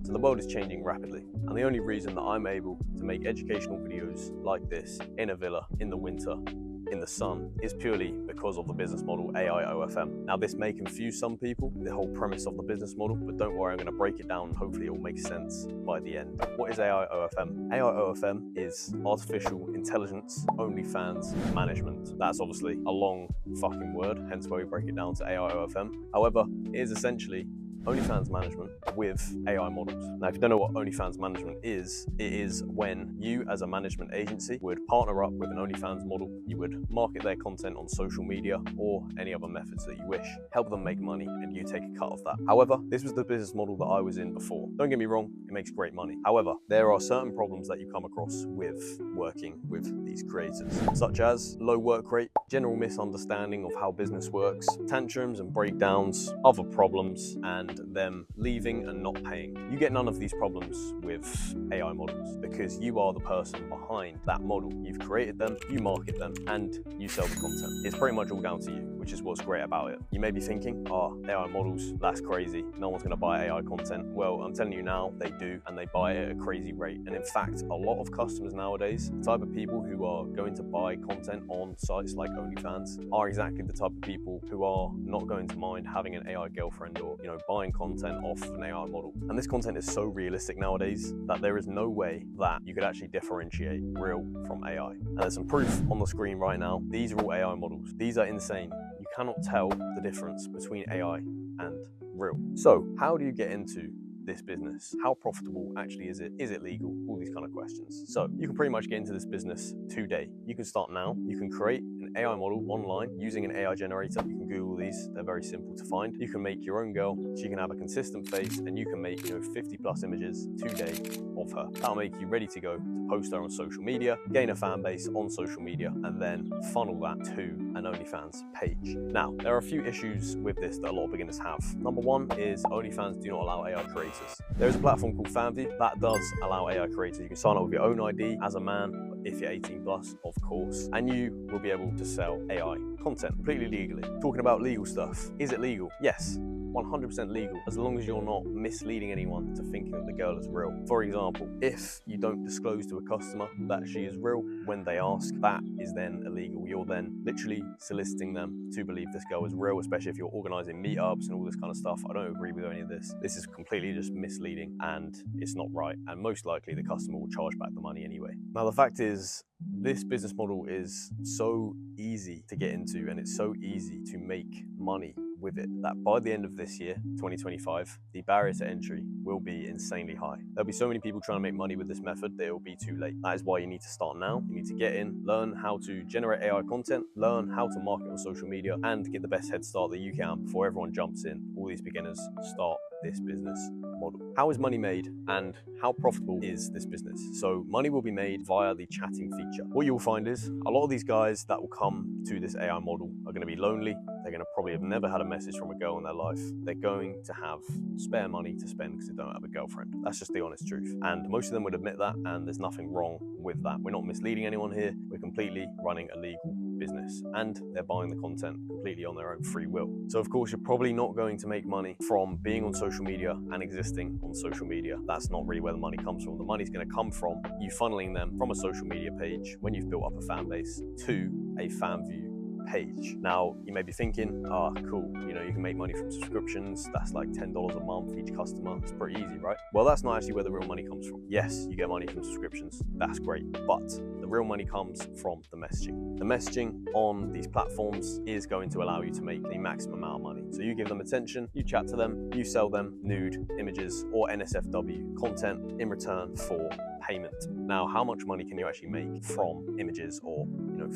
So the world is changing rapidly, and the only reason that I'm able to make educational videos like this in a villa in the winter in the sun is purely because of the business model AIOFM. Now, this may confuse some people, the whole premise of the business model, but don't worry, I'm going to break it down and hopefully it will make sense by the end. What is AIOFM? AIOFM is artificial intelligence OnlyFans management. That's obviously a long fucking word, hence why we break it down to AIOFM. However, it is essentially OnlyFans management with AI models. Now, if you don't know what OnlyFans management is, it is when you as a management agency would partner up with an OnlyFans model, you would market their content on social media or any other methods that you wish, help them make money, and you take a cut of that. However, this was the business model that I was in before. Don't get me wrong, it makes great money. However, there are certain problems that you come across with working with these creators, such as low work rate, general misunderstanding of how business works, tantrums and breakdowns, other problems, and them leaving and not paying. You get none of these problems with AI models because you are the person behind that model. You've created them, you market them, and you sell the content. It's pretty much all down to you, which is what's great about it. You may be thinking, AI models, that's crazy. No one's gonna buy AI content. Well, I'm telling you now, they do, and they buy it at a crazy rate. And in fact, a lot of customers nowadays, the type of people who are going to buy content on sites like OnlyFans are exactly the type of people who are not going to mind having an AI girlfriend or, buying content off an AI model. And this content is so realistic nowadays that there is no way that you could actually differentiate real from AI. And there's some proof on the screen right now. These are all AI models. These are insane. You cannot tell the difference between AI and real. So how do you get into this business? How profitable actually is it? Is it legal? All these kind of questions. So you can pretty much get into this business today. You can start now. You can create an AI model online using an AI generator. You can Google these. They're very simple to find. You can make your own girl. So you can have a consistent face and you can make 50 plus images today of her. That'll make you ready to go to post her on social media, gain a fan base on social media, and then funnel that to an OnlyFans page. Now, there are a few issues with this that a lot of beginners have. Number one is OnlyFans do not allow AI creators. There is a platform called FanView that does allow AI creators. You can sign up with your own ID as a man, if you're 18 plus, of course, and you will be able to sell AI content completely legally. Talking about legal stuff, is it legal? Yes. 100% legal, as long as you're not misleading anyone to thinking that the girl is real. For example, if you don't disclose to a customer that she is real when they ask, that is then illegal. You're then literally soliciting them to believe this girl is real, especially if you're organizing meetups and all this kind of stuff. I don't agree with any of this. This is completely just misleading and it's not right. And most likely the customer will charge back the money anyway. Now, the fact is, this business model is so easy to get into and it's so easy to make money with it that by the end of this year, 2025, the barrier to entry will be insanely high. There'll be so many people trying to make money with this method that it will be too late. That is why you need to start now. You need to get in, learn how to generate AI content, learn how to market on social media, and get the best head start that you can before everyone jumps in. All these beginners start this business model. How is money made and how profitable is this business? So money will be made via the chatting feature. What you will find is a lot of these guys that will come to this AI model are going to be lonely. They're going to probably have never had a message from a girl in their life. They're going to have spare money to spend because they don't have a girlfriend. That's just the honest truth. And most of them would admit that, and there's nothing wrong with that. We're not misleading anyone here. We're completely running a legal business, and they're buying the content completely on their own free will. So of course, you're probably not going to make money from being on social media and existing on social media. That's not really where the money comes from. The money's going to come from you funneling them from a social media page when you've built up a fan base to a FanView page. Now, you may be thinking, cool, you can make money from subscriptions. That's like $10 a month each customer. It's pretty easy, right? Well, that's not actually where the real money comes from. Yes, you get money from subscriptions. That's great. But the real money comes from the messaging. The messaging on these platforms is going to allow you to make the maximum amount of money. So you give them attention, you chat to them, you sell them nude images or NSFW content in return for payment. Now, how much money can you actually make from images or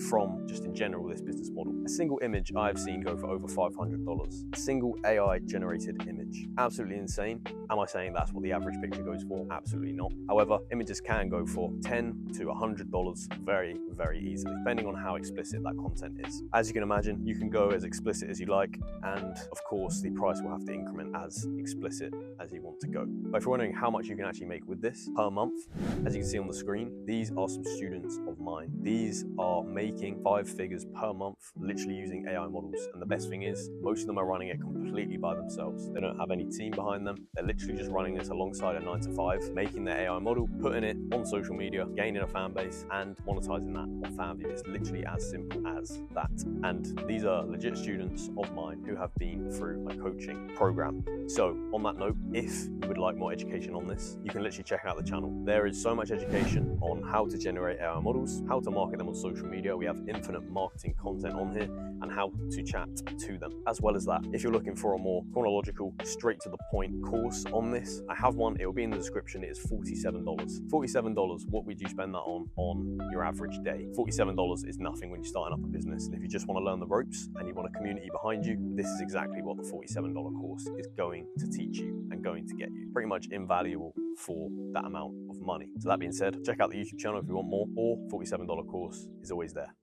from just in general this business model? A single image I've seen go for over $500. A single AI generated image. Absolutely insane. Am I saying that's what the average picture goes for? Absolutely not. However, images can go for $10 to $100 very, very easily, depending on how explicit that content is. As you can imagine, you can go as explicit as you like, and of course the price will have to increment as explicit as you want to go. But if you're wondering how much you can actually make with this per month, as you can see on the screen, these are some students of mine. These are making 5 figures per month literally using AI models. And the best thing is, most of them are running it completely by themselves. They don't have any team behind them. They're literally just running this alongside a 9 to 5, making their AI model, putting it on social media, gaining a fan base, and monetizing that on FanView. It's literally as simple as that. And these are legit students of mine who have been through my coaching program. So on that note, if you would like more education on this, you can literally check out the channel. There is so much education on how to generate AI models, how to market them on social media. We have infinite marketing content on here, and how to chat to them. As well as that, if you're looking for a more chronological, straight to the point course on this, I have one. It will be in the description. It is $47. $47, what would you spend that on your average day? $47 is nothing when you're starting up a business. And if you just want to learn the ropes and you want a community behind you, this is exactly what the $47 course is going to teach you and going to get you. Pretty much invaluable for that amount of money. So that being said, check out the YouTube channel if you want more, or $47 course is always there.